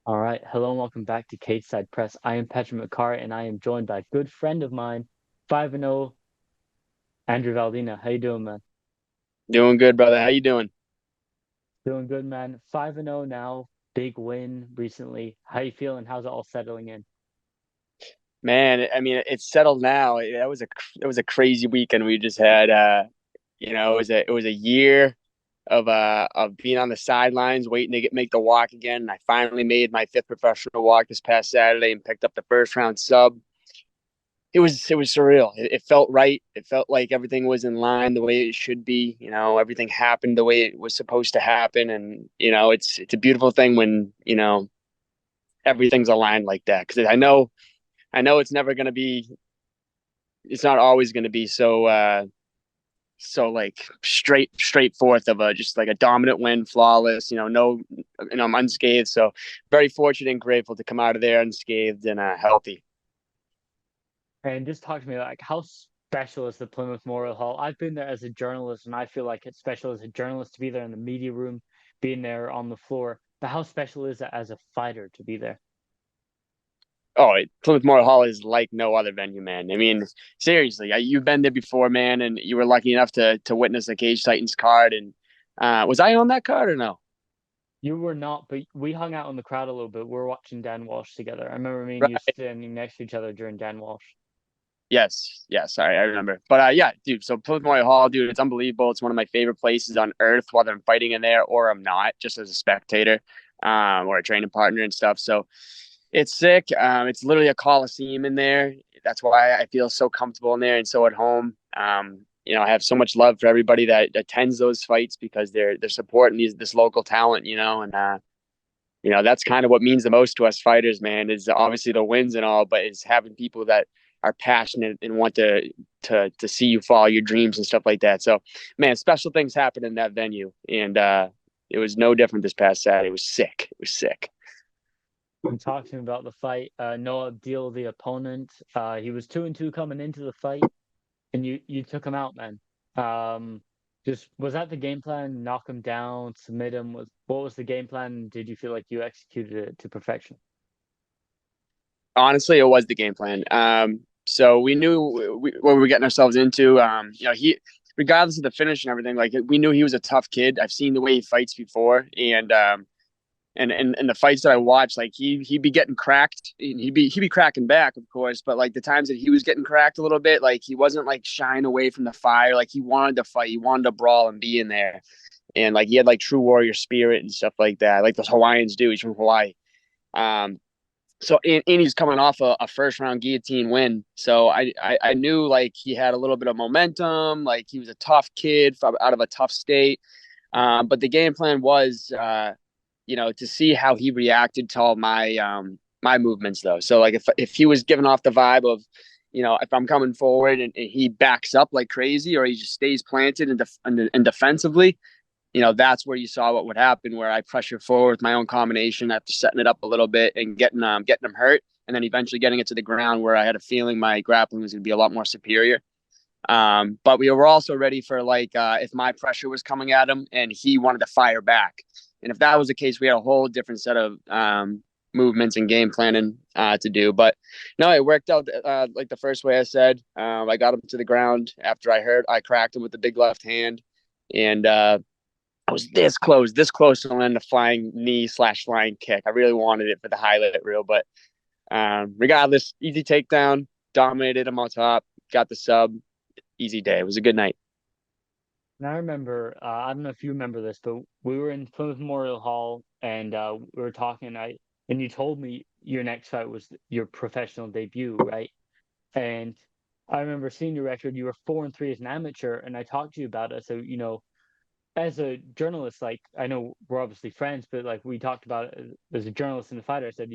All right. Hello and welcome back to Cage Side Press. I am Patrick McCorry and I am joined by a good friend of mine, 5-0 Andrew Valdina. How you doing, man? Doing good, brother. How you doing? Doing good, man. 5-0 now. Big win recently. How you feeling? How's it all settling in? Man, I mean, it's settled now. That was a crazy weekend we just had. It was a year of being on the sidelines, waiting to make the walk again. And I finally made my fifth professional walk this past Saturday and picked up the first round sub. It was surreal. It felt right. It felt like everything was in line the way it should be. Everything happened the way it was supposed to happen, and it's a beautiful thing when everything's aligned like that. Because I know it's never going to be, it's not always going to be so like straight forth of a just like a dominant win, flawless, no, I'm unscathed. So very fortunate and grateful to come out of there unscathed and healthy. And just talk to me like how special is the Plymouth Memorial Hall? I've been there as a journalist and I feel like it's special as a journalist to be there in the media room, being there on the floor. But how special is it as a fighter to be there? Oh, Plymouth Memorial Hall is like no other venue, man. I mean, seriously, you've been there before, man, and you were lucky enough to witness the Cage Titans card. And was I on that card or no? You were not, but we hung out in the crowd a little bit. We were watching Dan Walsh together. I remember me and you Right. standing next to each other during Dan Walsh. Yes, yes, I remember. But yeah, dude. So Plymouth Memorial Hall, dude, it's unbelievable. It's one of my favorite places on earth, whether I'm fighting in there or I'm not, just as a spectator, or a training partner and stuff. So it's sick. It's literally a coliseum in there. That's why I feel so comfortable in there and so at home. I have so much love for everybody that attends those fights because they're supporting this local talent, and that's kind of what means the most to us fighters, man, is obviously the wins and all, but it's having people that are passionate and want to see you follow your dreams and stuff like that. So, man, special things happen in that venue, and it was no different this past Saturday. It was sick. It was sick. And talk to me about the fight. Noah Deal, the opponent. He was 2-2 coming into the fight, and you took him out, man. Um, just was that the game plan? Knock him down, submit him. Was what was the game plan? Did you feel like you executed it to perfection? Honestly, it was the game plan. So we knew what we were getting ourselves into. Regardless of the finish and everything, like we knew he was a tough kid. I've seen the way he fights before, and the fights that I watched, like he'd be getting cracked, and he'd be cracking back, of course. But like the times that he was getting cracked a little bit, like he wasn't like shying away from the fire. Like he wanted to fight, he wanted to brawl and be in there, and like he had like true warrior spirit and stuff like that, like the Hawaiians do. He's from Hawaii. Um, and he's coming off a first round guillotine win. So I knew like he had a little bit of momentum, like he was a tough kid from out of a tough state. But the game plan was, to see how he reacted to all my movements though. So like if he was giving off the vibe of, if I'm coming forward and he backs up like crazy, or he just stays planted and defensively, that's where you saw what would happen, where I pressured forward with my own combination after setting it up a little bit and getting him hurt, and then eventually getting it to the ground where I had a feeling my grappling was going to be a lot more superior. But we were also ready for like if my pressure was coming at him and he wanted to fire back, and if that was the case, we had a whole different set of movements and game planning to do. But no, it worked out like the first way I said. I got him to the ground after I cracked him with the big left hand, and I was this close to land a flying knee slash flying kick. I really wanted it for the highlight reel, but regardless, easy takedown, dominated him on top, got the sub, easy day. It was a good night. And I remember, I don't know if you remember this, but we were in Plymouth Memorial Hall and we were talking. And you told me your next fight was your professional debut, right? And I remember seeing your record. You were 4-3 as an amateur, and I talked to you about it. So as a journalist, like I know we're obviously friends, but like we talked about it as a journalist and a fighter. I said,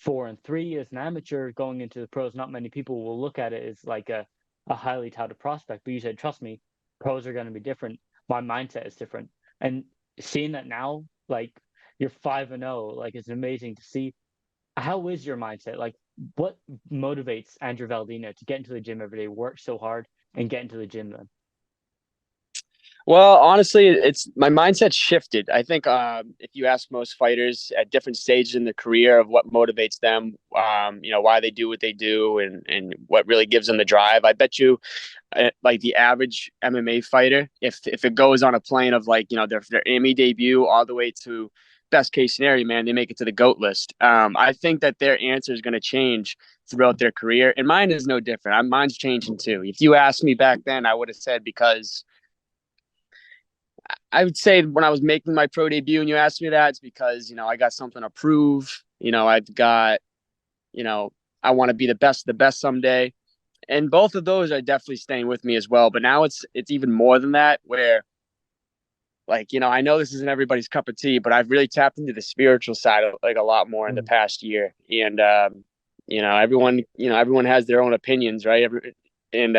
4-3 as an amateur going into the pros, not many people will look at it as like a highly touted prospect. But you said, trust me, pros are going to be different. My mindset is different, and seeing that now, like you're 5-0, like it's amazing to see. How is your mindset? Like, what motivates Andrew Valdina to get into the gym every day, work so hard, and get into the gym then? Well, honestly, it's my mindset shifted. I think if you ask most fighters at different stages in their career of what motivates them, why they do what they do, and what really gives them the drive, I bet you, like the average MMA fighter, if it goes on a plane of like their MMA debut all the way to best case scenario, man, they make it to the GOAT list. I think that their answer is going to change throughout their career, and mine is no different. Mine's changing too. If you asked me back then, I would have said because I would say when I was making my pro debut and you asked me that, it's because, I got something to prove. I've got, you know, I want to be the best someday. And both of those are definitely staying with me as well. But now it's even more than that, where like, I know this isn't everybody's cup of tea, but I've really tapped into the spiritual side of like a lot more in the Mm. past year. And everyone has their own opinions, right? And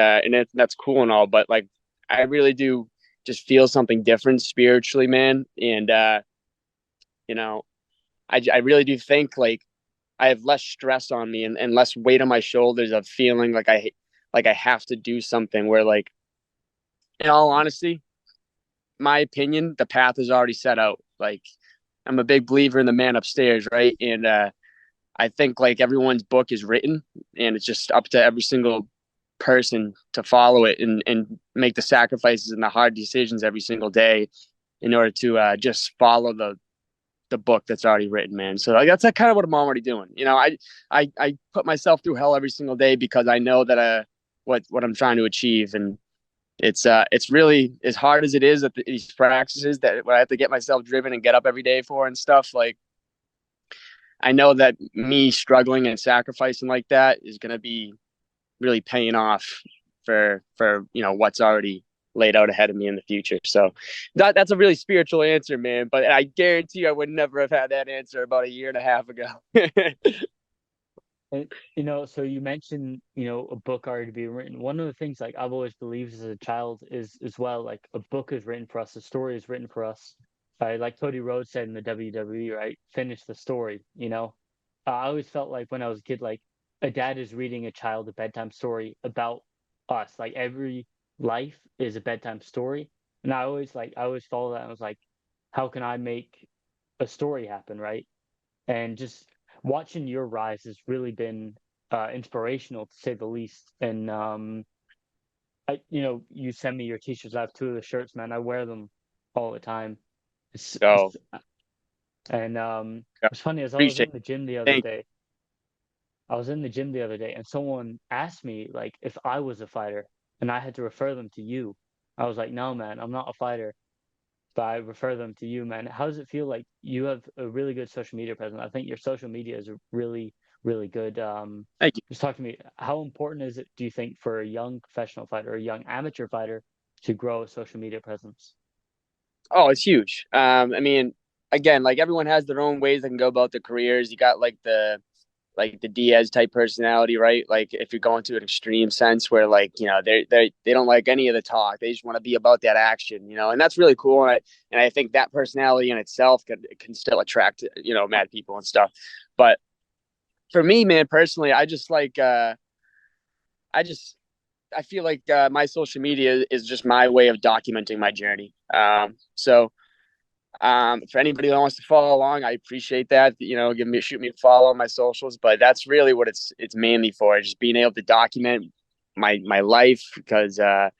that's cool and all, but like I really do just feel something different spiritually, man. And you know, I really do think like I have less stress on me and less weight on my shoulders of feeling like I have to do something where like in all honesty, my opinion, the path is already set out. Like I'm a big believer in the man upstairs, right? And I think like everyone's book is written and it's just up to every single person to follow it and make the sacrifices and the hard decisions every single day in order to just follow the book that's already written, man. So like, that's like, kind of what I'm already doing. I put myself through hell every single day because I know that what I'm trying to achieve, and it's really as hard as it is at these practices that I have to get myself driven and get up every day for and stuff. Like I know that me struggling and sacrificing like that is going to be really paying off for what's already laid out ahead of me in the future. So that's a really spiritual answer, man. But I guarantee you I would never have had that answer about a year and a half ago. And so you mentioned, a book already being written. One of the things like I've always believed as a child is as well, like a book is written for us, a story is written for us. Like Cody Rhodes said in the WWE, right? Finish the story. I always felt like when I was a kid, like a dad is reading a child a bedtime story about us. Like every life is a bedtime story. And I always follow that and I was like, how can I make a story happen, right? And just watching your rise has really been inspirational to say the least. And you send me your t-shirts. I have two of the shirts, man. I wear them all the time. It's, So it's, and it's funny as I was appreciate in the gym the it. other Thank day. I was in the gym the other day, and someone asked me like if I was a fighter, and I had to refer them to you. I was like, no, man, I'm not a fighter, but I refer them to you, man. How does it feel like you have a really good social media presence? I think your social media is really, really good. thank you. Just talk to me. How important is it, do you think, for a young professional fighter or a young amateur fighter to grow a social media presence? Oh, it's huge. I mean, again, like everyone has their own ways they can go about their careers. You got like the Diaz type personality, right? Like if you're going to an extreme sense where like, they don't like any of the talk. They just want to be about that action, and that's really cool. And I think that personality in itself can still attract, mad people and stuff. But for me, man, personally, I just I feel like my social media is just my way of documenting my journey. So for anybody that wants to follow along, I appreciate that. Shoot me a follow on my socials. But that's really what it's mainly for, just being able to document my life because that's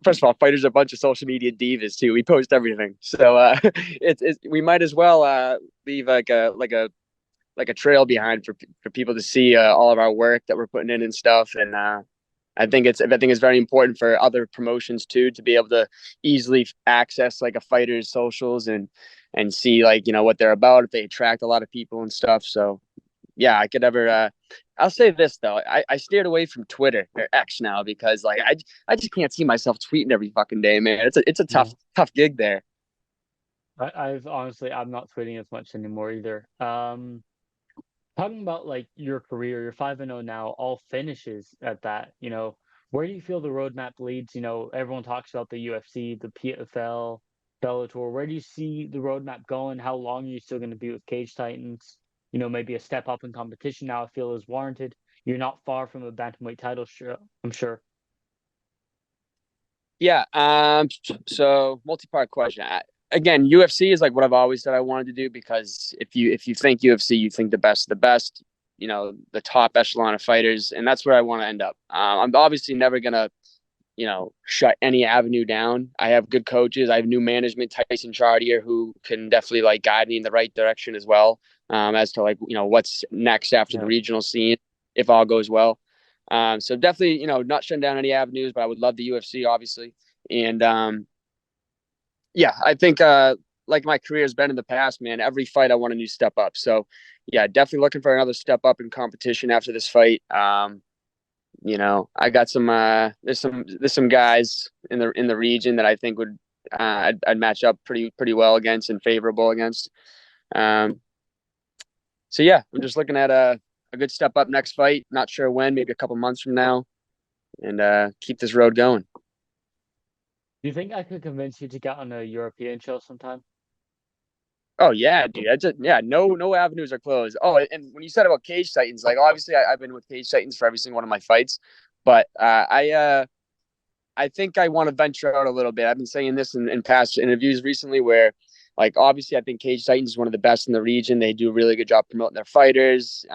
first of all, fighters are a bunch of social media divas too. We post everything, so it's we might as well leave like a trail behind for people to see all of our work that we're putting in and stuff. And I think it's very important for other promotions too to be able to easily access like a fighter's socials and see like what they're about if they attract a lot of people and stuff. So yeah, I could ever. I'll say this though, I steered away from Twitter or X now because like I just can't see myself tweeting every fucking day, man. It's a Yeah. tough gig there. I'm not tweeting as much anymore either. Talking about like your career, you're 5-0 now, all finishes at that. Where do you feel the roadmap leads? Everyone talks about the UFC, the PFL, Bellator. Where do you see the roadmap going? How long are you still going to be with Cage Titans? Maybe a step up in competition now I feel is warranted. You're not far from a bantamweight title, sure, I'm sure. Yeah. So multi-part question. Again, UFC is like what I've always said I wanted to do because if you think UFC, you think the best of the best. The top echelon of fighters, and that's where I want to end up. I'm obviously never gonna shut any avenue down. I have good coaches. I have new management, Tyson Chartier, who can definitely like guide me in the right direction as well, as to like what's next after the Yeah. regional scene if all goes well. So definitely not shutting down any avenues, but I would love the UFC obviously, and yeah, I think like my career has been in the past, man. Every fight I want a new step up. So yeah, definitely looking for another step up in competition after this fight. I got some there's some guys in the region that I think would I'd match up pretty well against and favorable against. Um, so yeah, I'm just looking at a good step up next fight. Not sure when, maybe a couple months from now, and keep this road going. Do you think I could convince you to get on a European show sometime? Oh yeah, dude. Yeah. No avenues are closed. Oh, and when you said about Cage Titans, like obviously I've been with Cage Titans for every single one of my fights, but I think I want to venture out a little bit. I've been saying this in past interviews recently where like obviously I think Cage Titans is one of the best in the region. They do a really good job promoting their fighters,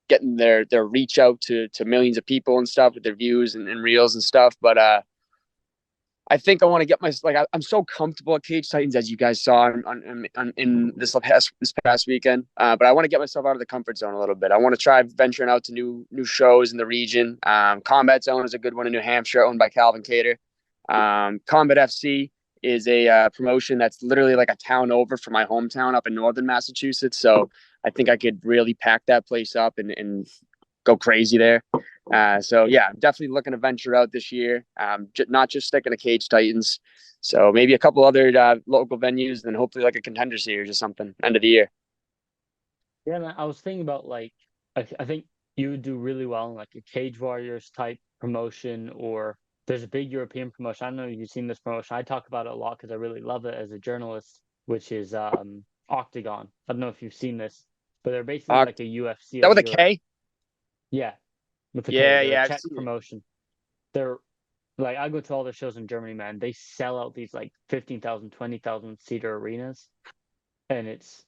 getting their reach out to millions of people and stuff with their views and reels and stuff. But I think I want to get I'm so comfortable at Cage Titans as you guys saw in this past weekend. But I want to get myself out of the comfort zone a little bit. I want to try venturing out to new shows in the region. Combat Zone is a good one in New Hampshire, owned by Calvin Cater. Combat FC is a promotion that's literally like a town over from my hometown up in northern Massachusetts. So I think I could really pack that place up and go crazy there. So yeah, I'm definitely looking to venture out this year. Not just sticking to Cage Titans. So maybe a couple other local venues, and then hopefully like a contender series or something end of the year. Yeah, man, I was thinking about like I think you would do really well in like a Cage Warriors type promotion, or there's a big European promotion. I don't know if you've seen this promotion. I talk about it a lot because I really love it as a journalist, which is Octagon. I don't know if you've seen this, but they're basically Uh, like a UFC that of with a Europe. K? Yeah, with the K. Yeah, They're a yeah, I've Czech seen it. promotion. They're like I go to all their shows in Germany, man. They sell out these like 15,000, 20,000 seater arenas, and it's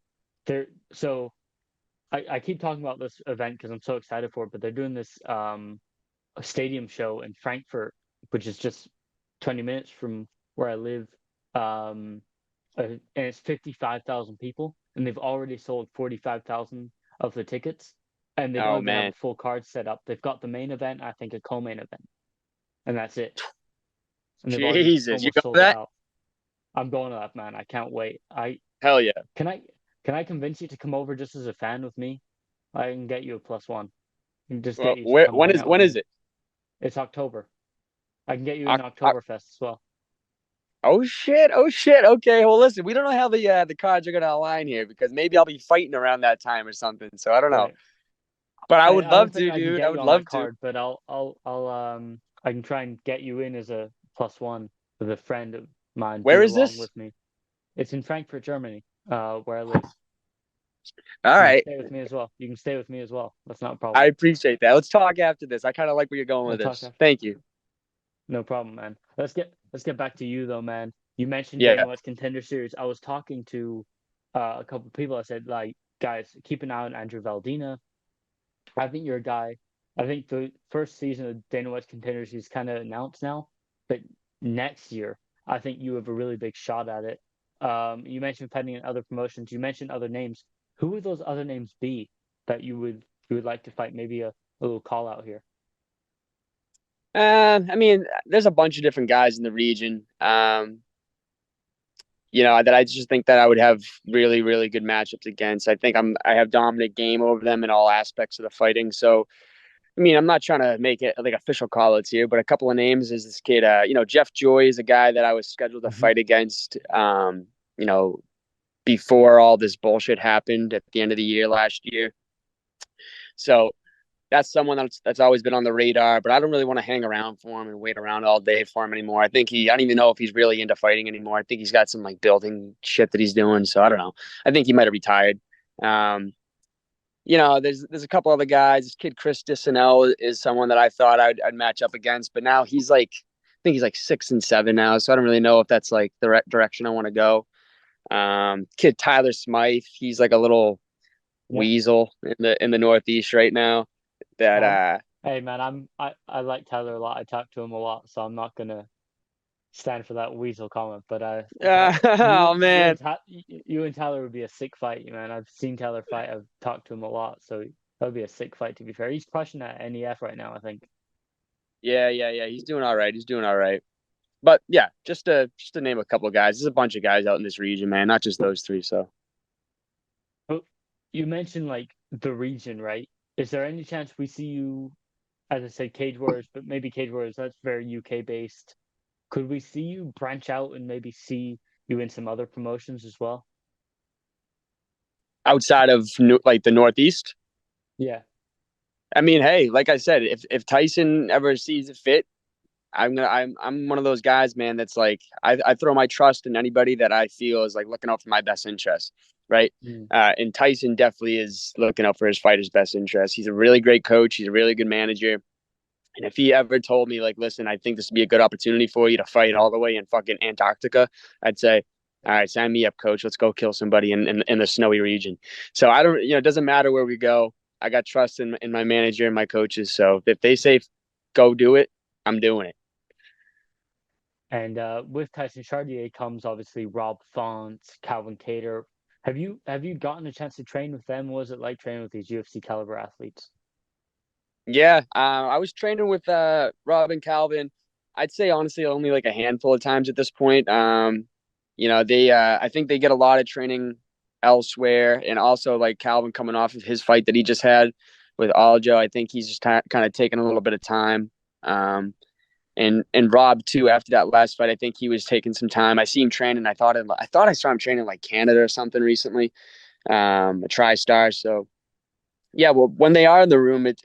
they're so I keep talking about this event because I'm so excited for it, but they're doing this a stadium show in Frankfurt, which is just 20 minutes from where I live. And it's 55,000 people, and they've already sold 45,000 of the tickets, and they don't Oh even have man, a full card set up. They've got the main event, I think a co-main event, and that's it. And they've already Jesus, you almost go for sold it that? out. I'm going to that, man. I can't wait. I Hell yeah. can I can I convince you to come over just as a fan with me? I can get you a +1. And just Well, get you to where come when hang is out with when is me. it? It's October. I can get you in Oc- oc- Oktoberfest as well. Oh shit! Oh shit! Okay, well listen, we don't know how the cards are gonna align here because maybe I'll be fighting around that time or something. So I don't know, Right. but I would I don't love think to, I can dude. I get you would on that love to. card, but I'll I can try and get you in as a +1 with a friend of mine Where be is along this? with me. It's in Frankfurt, Germany, where I live. All You can right. stay with me as well. You can stay with me as well. That's not a I problem. appreciate that. Let's talk after this. I kind of like where you're going We'll with talk this. after. Thank you. No problem, man. Let's get back to you though, man. You mentioned Yeah. Dana White's Contender Series. I was talking to a couple of people. I said, like, guys, keep an eye on Andrew Valdina. I think you're a guy. I think the first season of Dana White's Contender Series kind of announced now, but next year, I think you have a really big shot at it. You mentioned pending in other promotions. You mentioned other names. Who would those other names be that you would like to fight? Maybe a little call out here. I mean, there's a bunch of different guys in the region. That I just think that I would have really, really good matchups against. I have dominant game over them in all aspects of the fighting. So, I mean, I'm not trying to make it like official call outs here, but a couple of names is this kid. Jeff Joy is a guy that I was scheduled to Hmm. fight against. You know, before all this bullshit happened at the end of the year last year. So that's someone that's always been on the radar, but I don't really want to hang around for him and wait around all day for him anymore. I don't even know if he's really into fighting anymore. I think he's got some like building shit that he's doing. So I don't know. I think he might have retired. Um, there's a couple other guys. This kid Chris Dissanel is someone that I thought I'd match up against, but now he's like think he's like 6-7 now, so I don't really know if that's like the direction I want to go. Kid Tyler Smythe, he's like a little Yeah. weasel in the Northeast right now. That Um, hey man, I like Tyler a lot. I talk to him a lot, so I'm not gonna stand for that weasel comment. But oh man, You and Tyler would be a sick fight, man. I've seen Tyler fight. I've talked to him a lot, so that would be a sick fight. To be fair, he's crushing at NEF right now, I think. yeah. He's doing all right. He's doing all right. But yeah, just to name a couple of guys. There's a bunch of guys out in this region, man. Not just those three. So But you mentioned like the region, right? Is there any chance we see you, as I said, Cage Warriors, but maybe Cage Warriors, that's very UK based. Could we see you branch out and maybe see you in some other promotions as well? outside of like the Northeast, Yeah. I mean, hey, like I said, if Tyson ever sees it fit, I'm one of those guys, man. That's like I throw my trust in anybody that I feel is like looking out for my best interest, right? Mm. And Tyson definitely is looking out for his fighter's best interest. He's a really great coach. He's a really good manager. And if he ever told me, like, listen, I think this would be a good opportunity for you to fight all the way in fucking Antarctica, I'd say, all right, sign me up, coach. Let's go kill somebody in the snowy region. So I don't, it doesn't matter where we go. I got trust in my manager and my coaches. So if they say go do it, I'm doing it. And with Tyson Chartier comes obviously Rob Font, Calvin Cater. Have you gotten a chance to train with them? What was it like training with these UFC caliber athletes? Yeah, I was training with Rob and Calvin. I'd say honestly only like a handful of times at this point. They I think they get a lot of training elsewhere, and also like Calvin coming off of his fight that he just had with Aljo, I think he's just kind of taking a little bit of time. And Rob too after that last fight, I think he was taking some time. I see him training. I thought I saw him training like Canada or something recently, a TriStar. So yeah, well, when they are in the room, it's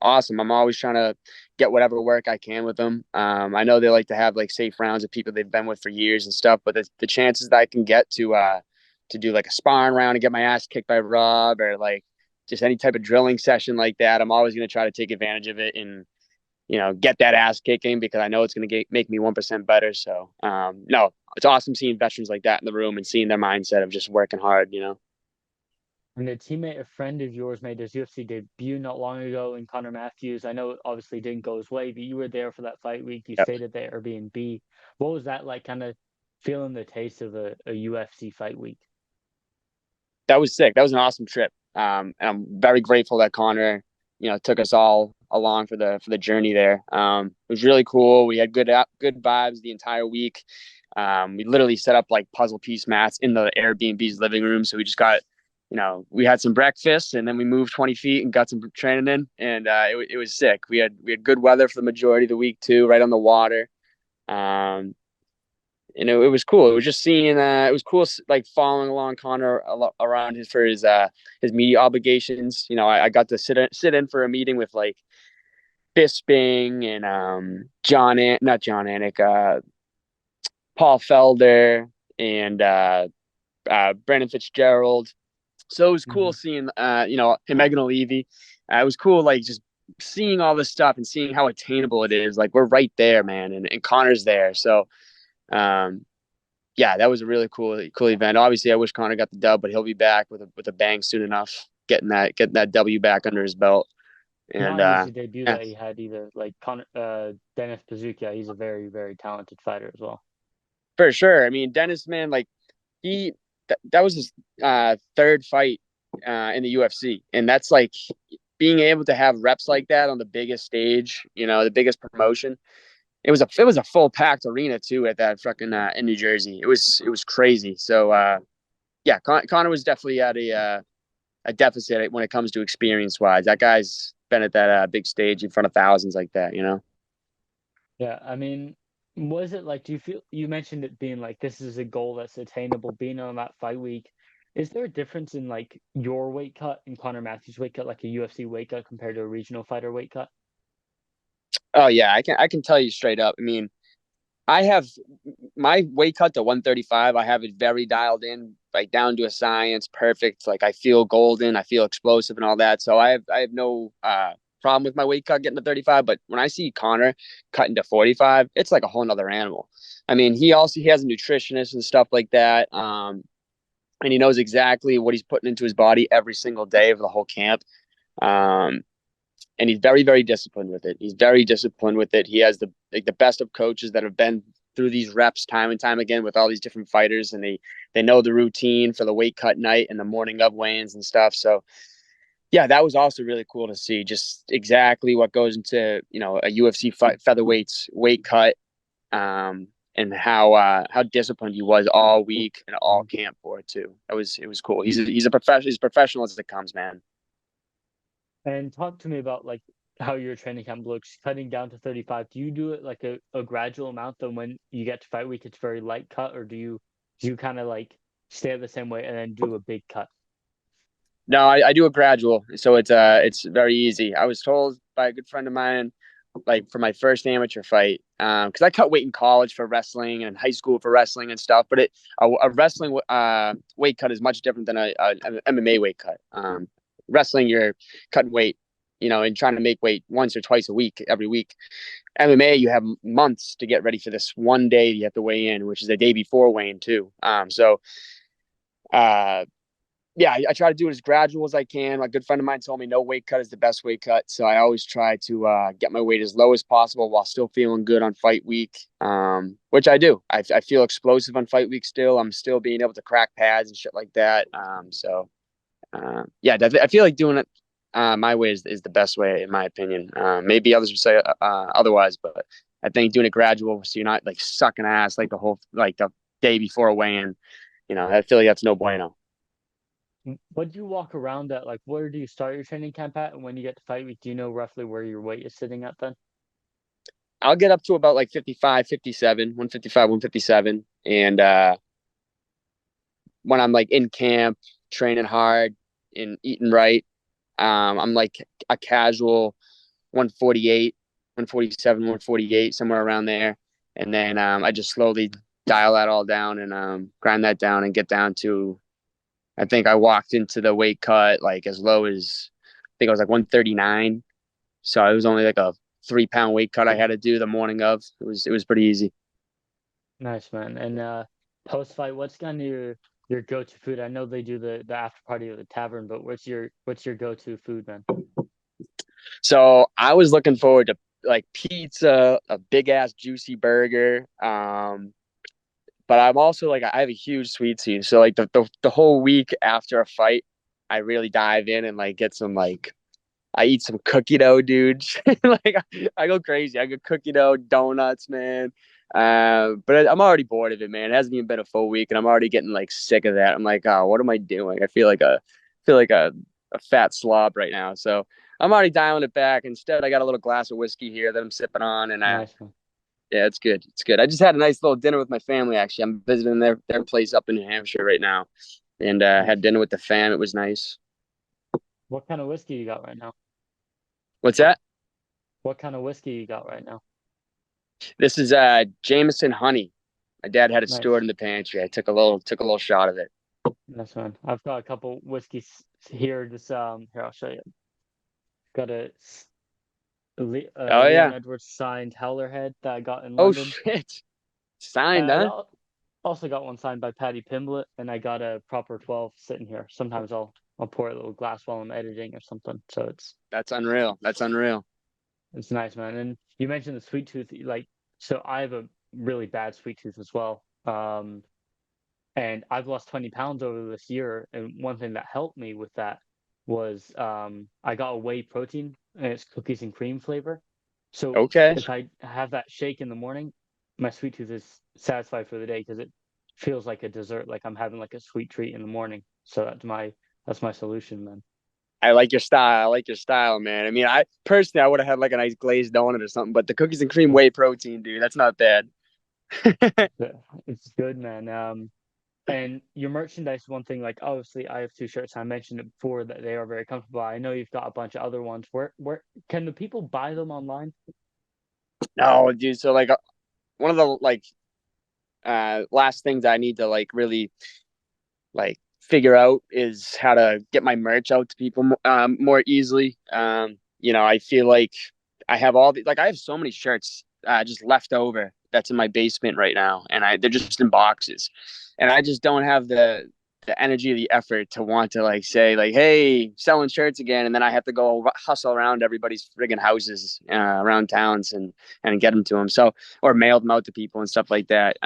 awesome. I'm always trying to get whatever work I can with them. I know they like to have like safe rounds of people they've been with for years and stuff, but the chances that I can get to do like a sparring round and get my ass kicked by Rob or like just any type of drilling session like that, I'm always going to try to take advantage of it and get that ass kicking because I know it's going to make me 1% better. So no, it's awesome seeing veterans like that in the room and seeing their mindset of just working hard. And a teammate, a friend of yours made his UFC debut not long ago in Connor Matthews. I know it obviously didn't go his way, but you were there for that fight week. You Yep. stayed at the Airbnb. What was that like, kind of feeling the taste of a UFC fight week? That was sick. That was an awesome trip. And I'm very grateful that Connor, took us all along for the journey there. It was really cool. We had good vibes the entire week. We literally set up like puzzle piece mats in the Airbnb's living room. So we just got, we had some breakfast and then we moved 20 feet and got some training in, and it was sick. We had good weather for the majority of the week too, right on the water. Um, it was cool. It was just seeing. It was cool, like following along Connor around his media obligations. I got to sit in for a meeting with like Bisping and not John Anik, Paul Felder and Brandon Fitzgerald. So it was cool Hmm. seeing him, Megan Levy. It was cool, like just seeing all this stuff and seeing how attainable it is. Like we're right there, man, and Connor's there. So um, yeah, that was a really cool event. Obviously, I wish Connor got the dub, but he'll be back with a bang soon enough, getting that W back under his belt. And Not an easy debut yeah, that he had either. Like Dennis Bazooka, he's a very, very talented fighter as well. for sure. I mean, Dennis, man, like that was his third fight in the UFC, and that's like being able to have reps like that on the biggest stage, the biggest promotion. It was a full packed arena too at that fucking in New Jersey. It was crazy. So yeah, Connor was definitely at a deficit when it comes to experience wise. That guy's been at that big stage in front of thousands like that. Yeah, I mean, was it like, do you feel, you mentioned it being like this is a goal that's attainable, being on that fight week. Is there a difference in like your weight cut and Connor Matthews' weight cut, like a UFC weight cut compared to a regional fighter weight cut? Oh yeah, I can tell you straight up. I mean, I have my weight cut to 135. I have it very dialed in, like down to a science, perfect. Like I feel golden, I feel explosive and all that. So I have no problem with my weight cut getting to 35, but when I see Connor cutting to 45, it's like a whole nother animal. I mean, he has a nutritionist and stuff like that. And he knows exactly what he's putting into his body every single day of the whole camp. Um, and he's very, very disciplined with it. He's very disciplined with it. He has the best of coaches that have been through these reps time and time again with all these different fighters, and they know the routine for the weight cut night and the morning of weigh-ins and stuff. So yeah, that was also really cool to see just exactly what goes into, a UFC featherweight's weight cut, and how disciplined he was all week and all camp for it too. It was cool. He's a professional. He's professional as it comes, man. And talk to me about like how your training camp looks, cutting down to 35. Do you do it like a gradual amount, then when you get to fight week it's very light cut, or do you kind of like stay at the same weight and then do a big cut? No, I do a gradual, so it's very easy. I was told by a good friend of mine, like for my first amateur fight, because I cut weight in college for wrestling and in high school for wrestling and stuff. But a wrestling weight cut is much different than an MMA weight cut. Wrestling, you're cutting weight, and trying to make weight once or twice a week, every week. MMA, you have months to get ready for this one day you have to weigh in, which is the day before weighing too. Uh, yeah, I try to do it as gradual as I can. A good friend of mine told me no weight cut is the best weight cut. So I always try to get my weight as low as possible while still feeling good on fight week, which I do. I feel explosive on fight week still. I'm still being able to crack pads and shit like that. Yeah, I feel like doing it my way is the best way, in my opinion. Maybe others would say otherwise, but I think doing it gradual so you're not like sucking ass like the day before weigh-in. I feel like that's no bueno. What do you walk around at? Like, where do you start your training camp at? And when you get to fight week, do you know roughly where your weight is sitting at then? I'll get up to about like 55, 57, 155, 157. And when I'm like in camp, training hard and eating right, I'm like a casual 148, 147, 148, somewhere around there. And then I just slowly dial that all down and grind that down and get down to, I think I walked into the weight cut like as low as, I think I was like 139. So it was only like a 3 pound weight cut I had to do the morning of. It was pretty easy. Nice, man. And post fight, what's kind of your go-to food? I know they do the after party at the tavern, but what's your go-to food, man? So I was looking forward to like pizza, a big ass juicy burger. But I'm also like I have a huge sweet tooth. So like the whole week after a fight, I really dive in and like get some like I eat some cookie dough, dude. Like I go crazy. I go cookie dough, donuts, man. But I'm already bored of it, man. It hasn't even been a full week, and I'm already getting like sick of that. I'm like, oh, what am I doing? I feel like a fat slob right now. So I'm already dialing it back. Instead, I got a little glass of whiskey here that I'm sipping on, and Nice, man. yeah, it's good. It's good. I just had a nice little dinner with my family. Actually, I'm visiting their place up in New Hampshire right now, and had Nice. dinner with the fam. It was nice. What kind of whiskey you got right now? What's that? What kind of whiskey you got right now? This is Jameson honey. My dad had it stored Nice. in the pantry. I took a little shot of it. Nice, man. I've got a couple whiskeys here. Just here, I'll show you. Got Oh Leon yeah. Edwards signed Howlerhead that I got in Oh London. shit. Signed, I huh? also got one signed by Paddy Pimblett, and I got a proper 12 sitting here. Sometimes I'll pour a little glass while I'm editing or something. So That's unreal. That's unreal. it's nice, man. And you mentioned the sweet tooth, like so I have a really bad sweet tooth as well. And I've lost 20 pounds over this year. And one thing that helped me with that was I got a whey protein and it's cookies and cream flavor. So Okay. if I have that shake in the morning, my sweet tooth is satisfied for the day because it feels like a dessert, like I'm having like a sweet treat in the morning. So that's my solution, man. I like your style. I like your style, man. I mean, I personally I would have had like a nice glazed donut or something, but the cookies and cream whey protein, dude, that's not bad. Yeah, it's good, man. And your merchandise, one thing, like obviously I have two shirts. I mentioned it before that they are very comfortable. I know you've got a bunch of other ones. Where can the people buy them online? No, dude. So like one of the like last things I need to like really like figure out is how to get my merch out to people more easily. I feel like I have all the, like, I have so many shirts just left over that's in my basement right now. And they're just in boxes. And I just don't have the energy, the effort to want to like say like, hey, selling shirts again. And then I have to go hustle around everybody's friggin' houses around towns and get them to them. So, or mail them out to people and stuff like that.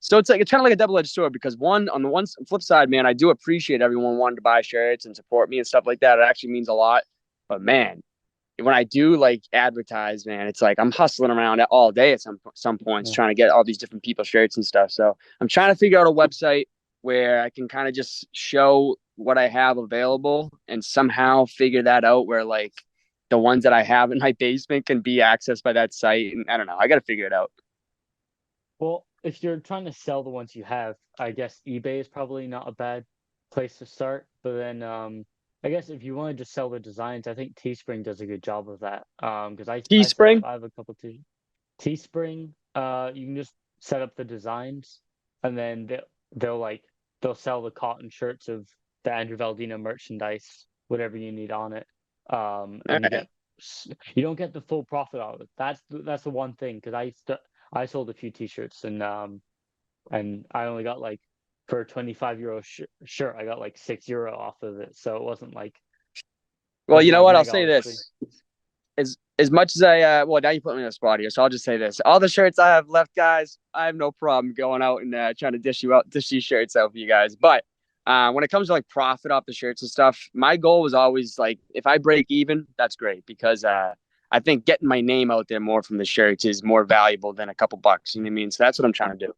So it's kind of like a double-edged sword because on the one flip side, man, I do appreciate everyone wanting to buy shirts and support me and stuff like that. It actually means a lot. But man, when I do like advertise, man, it's like I'm hustling around all day at some points Yeah. trying to get all these different people's shirts and stuff. So I'm trying to figure out a website where I can kind of just show what I have available and somehow figure that out where like the ones that I have in my basement can be accessed by that site. And I don't know. I got to figure it out. Well, if you're trying to sell the ones you have, I guess eBay is probably not a bad place to start. But then, I guess if you want to just sell the designs, I think Teespring does a good job of that. Because I set up, Teespring. I have a couple t Teespring. You can just set up the designs, and then they'll like they'll sell the cotton shirts of the Andrew Valdina merchandise, whatever you need on it. All And you right. get you don't get the full profit out of it. That's the one thing because I sold a few t-shirts and I only got like for a 25 euro shirt I got like €6 off of it, so it Well, you wasn't know like what? I'll mega say obviously. this. As much as well, now you put me on the spot here, so I'll just say this: all the shirts I have left, guys, I have no problem going out and trying to dish these shirts out for you guys. But when it comes to like profit off the shirts and stuff, my goal was always like, if I break even, that's great because I think getting my name out there more from the shirts is more valuable than a couple bucks. You know what I mean? So that's what I'm trying to do.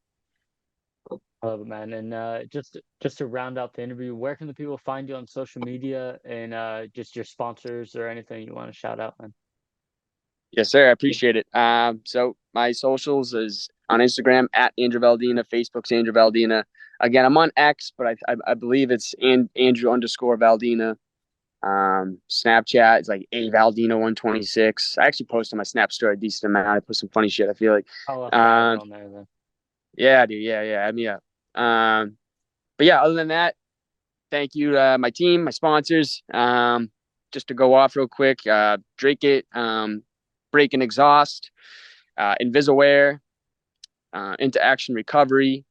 I love it, man. And just to round out the interview, where can the people find you on social media and just your sponsors or anything you want to shout out, man? Yes, sir. I appreciate it. So my socials is on Instagram at Andrew Valdina, Facebook's Andrew Valdina. Again, I'm on X, but I believe it's Andrew underscore Valdina. Snapchat is like a Valdina 126. I actually posted my Snap story a decent amount. I put some funny shit. I feel like, I'll follow um, on there then. yeah, dude, yeah, add me up. But yeah, other than that, thank you to my team, my sponsors. Just to go off real quick, Drake It, Break and Exhaust, Invisaware, Into Action Recovery,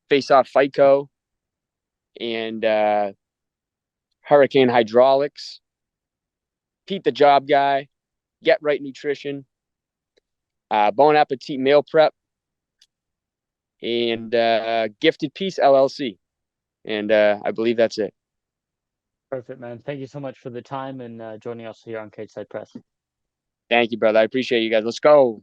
Face Off Fico, and Hurricane Hydraulics, Pete the Job Guy, Get Right Nutrition, Bon Appetit Meal Prep, and Gifted Peace LLC. And I believe that's it. Perfect, man. Thank you so much for the time and joining us here on Cage Side Press. Thank you, brother. I appreciate you guys. Let's go.